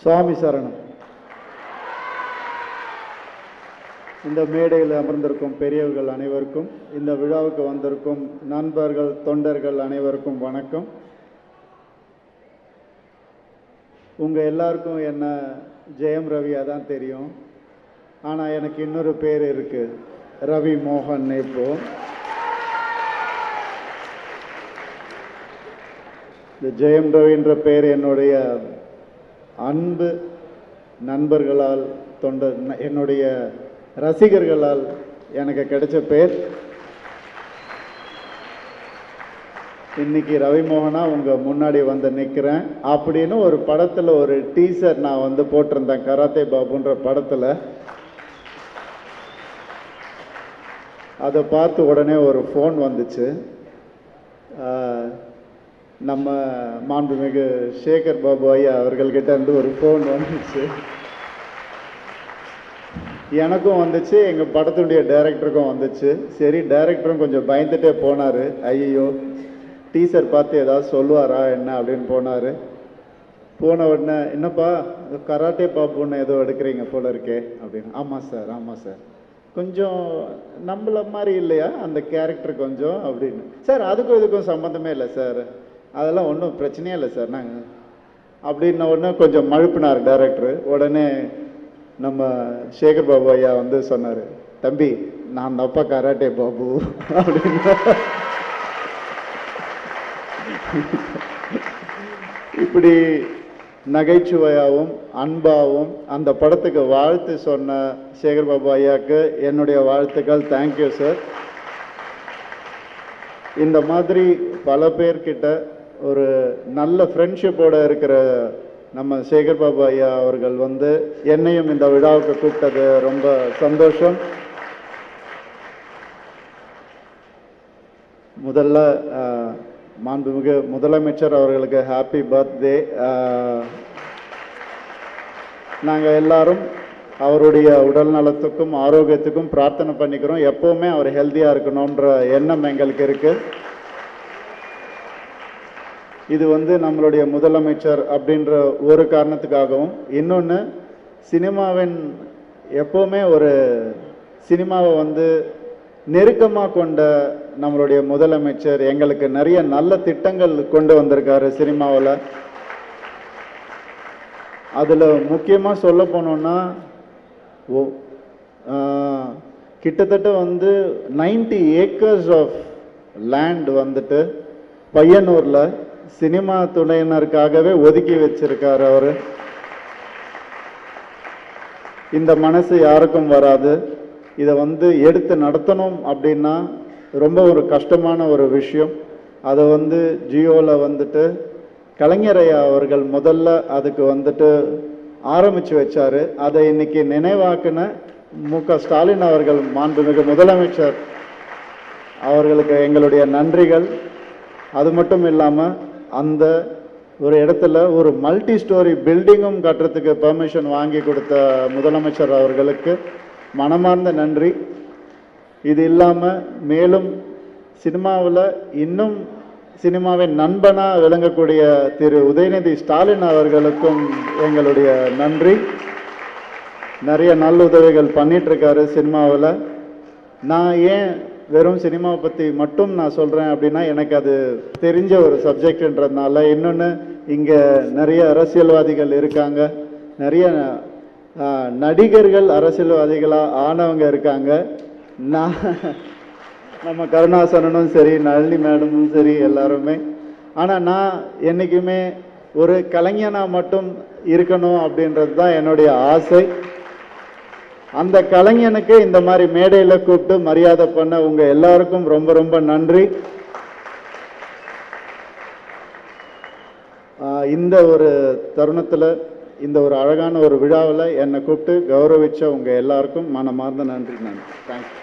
சுவாமி சரணம். இந்த மேடையில் அமர்ந்திருக்கும் பெரியவர்கள் அனைவருக்கும், இந்த விழாவுக்கு வந்திருக்கும் நண்பர்கள், தொண்டர்கள் அனைவருக்கும் வணக்கம். உங்கள் எல்லாருக்கும் என்ன ஜெயம் ரவியாக தான் தெரியும். ஆனால் எனக்கு இன்னொரு பேர் இருக்குது, ரவி மோகன். இப்போ இந்த ஜெயம் ரவின்ற பேர் என்னுடைய அன்பு நண்பர்களால், என்னுடைய ரசிகர்களால் எனக்கு கிடைச்ச பேர். இன்னைக்கு ரவிமோகனா உங்கள் முன்னாடி வந்து நிற்கிறேன் அப்படின்னு ஒரு படத்தில் ஒரு டீசர் நான் வந்து போட்டிருந்தேன், கராத்தே பாபுன்ற படத்தில். அதை பார்த்து உடனே ஒரு ஃபோன் வந்துச்சு. நம்ம மாண்புமிகு சேகர் பாபு ஐயா அவர்கள்கிட்ட இருந்து ஒரு ஃபோன் வந்துச்சு. எனக்கும் வந்துச்சு, எங்கள் படத்துடைய டைரக்டருக்கும் வந்துச்சு. சரி, டைரக்டரும் கொஞ்சம் பயந்துட்டே போனார். ஐயோ, டீசர் பார்த்து ஏதாவது சொல்லுவாரா என்ன அப்படின்னு போனார். போன உடனே, என்னப்பா கராட்டே பாப்புன்னு ஏதோ எடுக்கிறீங்க போல இருக்கே அப்படின்னு. ஆமாம் சார், ஆமாம் சார், கொஞ்சம் நம்மள மாதிரி இல்லையா அந்த கேரக்டர் கொஞ்சம் அப்படின்னு. சார் அதுக்கும் இதுக்கும் சம்மந்தமே இல்லை சார், அதெல்லாம் ஒன்றும் பிரச்சனையே இல்லை சார் நாங்கள் அப்படின்ன உடனே கொஞ்சம் மழுப்பினார் டைரக்டர். உடனே நம்ம சேகர் பாபு ஐயா வந்து சொன்னார், தம்பி நான் தப்பா கராட்டே பாபு அப்படின்னு. இப்படி நகைச்சுவையாகவும் அன்பாகவும் அந்த படத்துக்கு வாழ்த்து சொன்ன சேகர் பாபு ஐயாவுக்கு என்னுடைய வாழ்த்துக்கள். Thank you sir. இந்த மாதிரி பல பேர்கிட்ட ஒரு நல்ல ஃப்ரெண்ட்ஷிப்போடு இருக்கிற நம்ம சேகர் பாபு ஐயா அவர்கள் வந்து என்னையும் இந்த விழாவுக்கு கூப்பிட்டது ரொம்ப சந்தோஷம். முதல்ல மாண்புமிகு முதலமைச்சர் அவர்களுக்கு ஹாப்பி பர்த்டே. நாங்கள் எல்லாரும் அவருடைய உடல் நலத்துக்கும் ஆரோக்கியத்துக்கும் பிரார்த்தனை பண்ணிக்கிறோம். எப்போவுமே அவர் ஹெல்த்தியாக இருக்கணுன்ற எண்ணம் எங்களுக்கு இருக்குது. இது வந்து நம்மளுடைய முதலமைச்சர் அப்படின்ற ஒரு காரணத்துக்காகவும், இன்னொன்று சினிமாவின் எப்போவுமே ஒரு சினிமாவை வந்து நெருக்கமாக கொண்ட நம்மளுடைய முதலமைச்சர் எங்களுக்கு நிறைய நல்ல திட்டங்கள் கொண்டு வந்திருக்காரு சினிமாவில். அதில் முக்கியமாக சொல்ல போனோன்னா, கிட்டத்தட்ட வந்து 90 ஏக்கர்ஸ் ஆஃப் லேண்ட் வந்துட்டு பையனூரில் சினிமா துறையினருக்காகவே ஒதுக்கி வச்சிருக்காரு அவர். இந்த மனசு யாருக்கும் வராது. இதை வந்து எடுத்து நடத்தணும் அப்படின்னா ரொம்ப ஒரு கஷ்டமான ஒரு விஷயம். அதை வந்து ஜியோவில் வந்துட்டு கலைஞரையா அவர்கள் முதல்ல அதுக்கு வந்துட்டு ஆரம்பித்து வச்சார். அதை இன்னைக்கு நினைவாக்குன மு.க. ஸ்டாலின் அவர்கள், மாண்புமிகு முதலமைச்சர் அவர்களுக்கு எங்களுடைய நன்றிகள். அது மட்டும் இல்லாமல் அந்த ஒரு இடத்துல ஒரு மல்டி ஸ்டோரி பில்டிங்கும் கட்டுறதுக்கு பெர்மிஷன் வாங்கி கொடுத்த முதலமைச்சர் அவர்களுக்கு மனமார்ந்த நன்றி. இது இல்லாமல் மேலும் சினிமாவில் இன்னும் சினிமாவின் நண்பனாக விளங்கக்கூடிய திரு உதயநிதி ஸ்டாலின் அவர்களுக்கும் எங்களுடைய நன்றி. நிறைய நல்லுதவிகள் பண்ணிகிட்ருக்காரு சினிமாவில். நான் ஏன் வெறும் சினிமாவை பற்றி மட்டும் நான் சொல்கிறேன் அப்படின்னா, எனக்கு அது தெரிஞ்ச ஒரு சப்ஜெக்ட்ன்றதுனால. இன்னொன்று, இங்கே நிறைய அரசியல்வாதிகள் இருக்காங்க, நிறைய நடிகர்கள் அரசியல்வாதிகளாக ஆனவங்க இருக்காங்க. நான் நம்ம கருணாசனனும் சரி, நளினி மேடமும் சரி, எல்லாருமே. ஆனால் நான் என்றைக்குமே ஒரு கலைஞனாக மட்டும் இருக்கணும் அப்படின்றது தான் என்னுடைய ஆசை. அந்த கலைஞனுக்கு இந்த மாதிரி மேடையில் கூப்பிட்டு மரியாதை பண்ண உங்கள் எல்லாருக்கும் ரொம்ப ரொம்ப நன்றி. இந்த ஒரு தருணத்தில், இந்த ஒரு அழகான ஒரு விழாவில் என்னை கூப்பிட்டு கௌரவிச்ச உங்கள் எல்லாருக்கும் மனமார்ந்த நன்றி. தேங்க்யூ.